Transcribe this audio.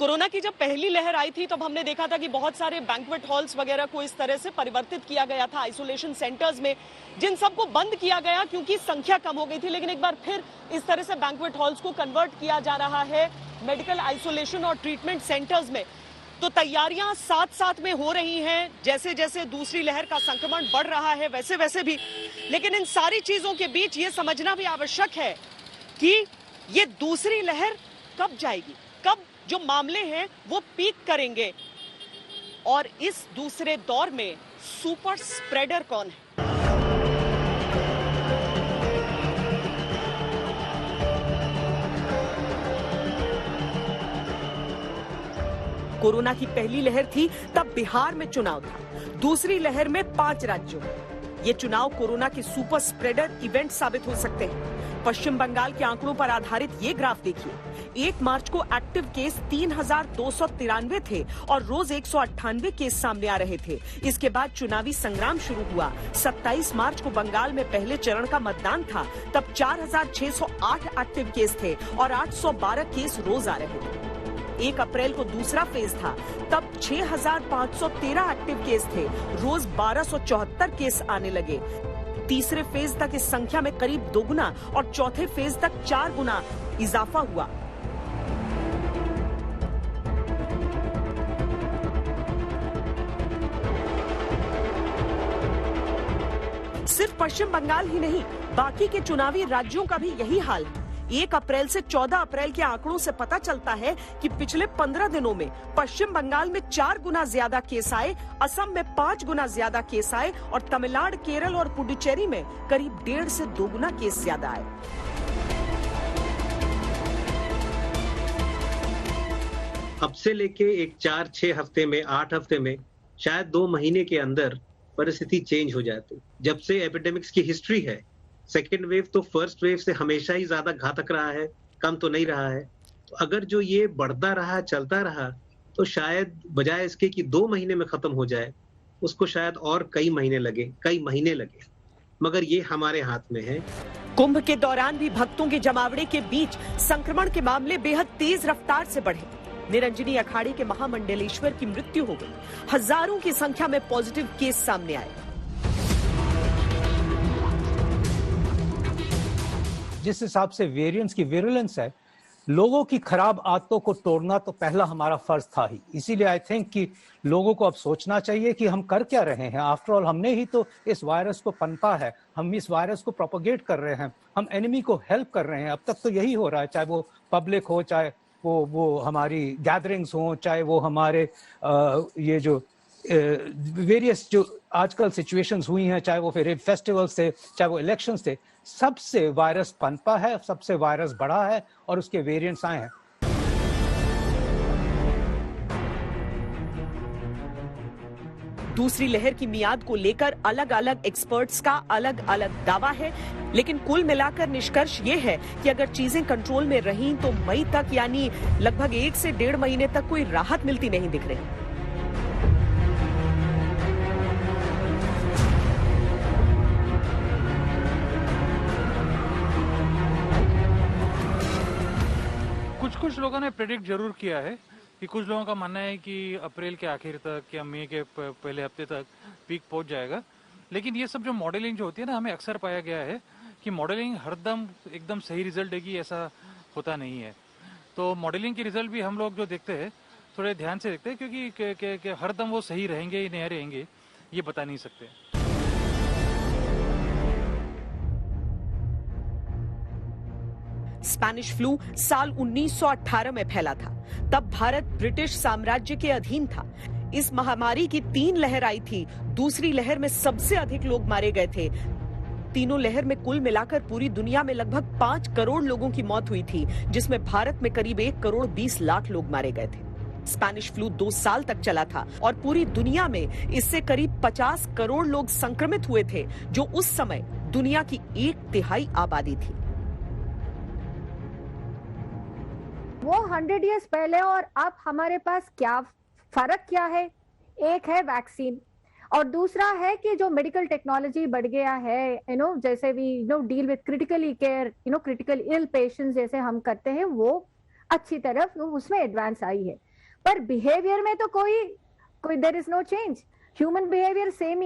Corona की जब पहली लहर आई थी तब हमने देखा था कि बहुत सारे बैंक्वेट हॉल्स वगैरह को इस तरह से परिवर्तित किया गया था आइसोलेशन सेंटर्स में, जिन सबको बंद किया गया क्योंकि संख्या कम हो गई थी। लेकिन एक बार फिर इस तरह से बैंक्वेट हॉल्स को कन्वर्ट किया जा रहा है मेडिकल आइसोलेशन और ट्रीटमेंट सेंटर्स में। तो तैयारियां साथ साथ में हो रही हैं, जैसे जैसे दूसरी लहर का संक्रमण बढ़ रहा है वैसे वैसे भी। लेकिन इन सारी चीजों के बीच ये समझना भी आवश्यक है कि ये दूसरी लहर कब जाएगी, कब जो मामले हैं वो पीक करेंगे, और इस दूसरे दौर में सुपर स्प्रेडर कौन है। कोरोना की पहली लहर थी तब बिहार में चुनाव था, दूसरी लहर में 5 राज्यों में। ये चुनाव कोरोना के सुपर स्प्रेडर इवेंट साबित हो सकते हैं। पश्चिम बंगाल के आंकड़ों पर आधारित ये ग्राफ देखिए। 1 मार्च को एक्टिव केस 3293 थे और रोज 198 केस सामने आ रहे थे। इसके बाद चुनावी संग्राम शुरू हुआ। 27 मार्च को बंगाल में पहले चरण का मतदान था, तब 4608 एक्टिव केस थे और 812 केस रोज आ रहे थे। 1 अप्रैल को दूसरा फेज था, तब 6513 एक्टिव केस थे, रोज 1274 केस आने लगे। तीसरे फेज तक इस संख्या में करीब 2 गुना और चौथे फेज तक 4 गुना इजाफा हुआ। सिर्फ पश्चिम बंगाल ही नहीं, बाकी के चुनावी राज्यों का भी यही हाल है। 1 अप्रैल से 14 अप्रैल के आंकड़ों से पता चलता है कि पिछले 15 दिनों में पश्चिम बंगाल में 4 गुना ज्यादा केस आए, असम में 5 गुना ज्यादा केस आए और तमिलनाडु, केरल और पुडुचेरी में करीब 1.5 से 2 गुना केस ज्यादा आए। अब से लेके एक 4-6 हफ्ते में, 8 हफ्ते में, शायद 2 महीने के अंदर परिस्थिति चेंज हो जाती। जब से एपिडेमिक्स की हिस्ट्री है, सेकेंड वेव तो फर्स्ट वेव से हमेशा ही ज्यादा घातक रहा है, कम तो नहीं रहा है। तो अगर जो ये बढ़ता रहा, चलता रहा, तो शायद बजाय इसके कि 2 महीने में खत्म हो जाए, उसको शायद और कई महीने लगे। मगर ये हमारे हाथ में है। कुंभ के दौरान भी भक्तों के जमावड़े के बीच संक्रमण के मामले बेहद तेज रफ्तार से बढ़े। निरंजनी अखाड़े के महामंडलेश्वर की मृत्यु हो गई। हजारों की संख्या में पॉजिटिव केस सामने आए। जिस हिसाब से वेरिएंट्स की विरुलेंस है, लोगों की खराब आदतों को तोड़ना तो पहला हमारा फर्ज था ही। इसीलिए आई थिंक कि लोगों को अब सोचना चाहिए कि हम कर क्या रहे हैं। आफ्टर ऑल हमने ही तो इस वायरस को पनपा है, हम इस वायरस को प्रोपोगेट कर रहे हैं, हम एनिमी को हेल्प कर रहे हैं। अब तक तो यही हो रहा है, चाहे वो पब्लिक हो, चाहे वो हमारी गैदरिंग्स हो, चाहे वो हमारे ये जो वेरियस जो आजकल सिचुएशंस हुई हैं, चाहे वो फिर फेस्टिवल्स थे, चाहे वो इलेक्शंस थे, सबसे वायरस पनपा है, सबसे वायरस बढ़ा है और उसके वेरिएंट्स आए हैं। दूसरी लहर की मियाद को लेकर अलग अलग एक्सपर्ट्स का अलग अलग दावा है, लेकिन कुल मिलाकर निष्कर्ष ये है कि अगर चीजें कंट्रोल में रहीं तो मई तक, यानी लगभग 1 से 1.5 महीने तक कोई राहत मिलती नहीं दिख रही। कुछ लोगों ने प्रेडिक्ट जरूर किया है कि कुछ लोगों का मानना है कि अप्रैल के आखिर तक या मई के पहले हफ्ते तक पीक पहुंच जाएगा। लेकिन ये सब जो मॉडलिंग जो होती है ना, हमें अक्सर पाया गया है कि मॉडलिंग हरदम एकदम सही रिजल्ट देगी, ऐसा होता नहीं है। तो मॉडलिंग की रिजल्ट भी हम लोग जो देखते हैं थोड़े ध्यान से देखते हैं, क्योंकि हरदम वो सही रहेंगे या नहीं रहेंगे ये बता नहीं सकते। स्पेनिश फ्लू साल 1918 में फैला था। तब भारत ब्रिटिश साम्राज्य के अधीन था। इस महामारी की 3 लहर आई थी। दूसरी लहर में सबसे अधिक लोग मारे गए थे। तीनों लहर में कुल मिलाकर पूरी दुनिया में लगभग 5 करोड़ लोगों की मौत हुई थी, जिसमें भारत में करीब 1 करोड़ 20 लाख लोग मारे गए थे। स्पेनिश फ्लू 2 साल तक चला था और पूरी दुनिया में इससे करीब 50 करोड़ लोग संक्रमित हुए थे, जो उस समय दुनिया की 1/3 आबादी थी। वो 100 इयर्स पहले और अब हमारे पास क्या फर्क क्या है? एक है वैक्सीन और दूसरा है कि जो मेडिकल टेक्नोलॉजी बढ़ गया है, जैसे we deal with critically care, critical ill patients जैसे हम करते हैं, वो अच्छी तरफ उसमें एडवांस आई है, पर बिहेवियर में तो कोई there is no change, human behaviour same he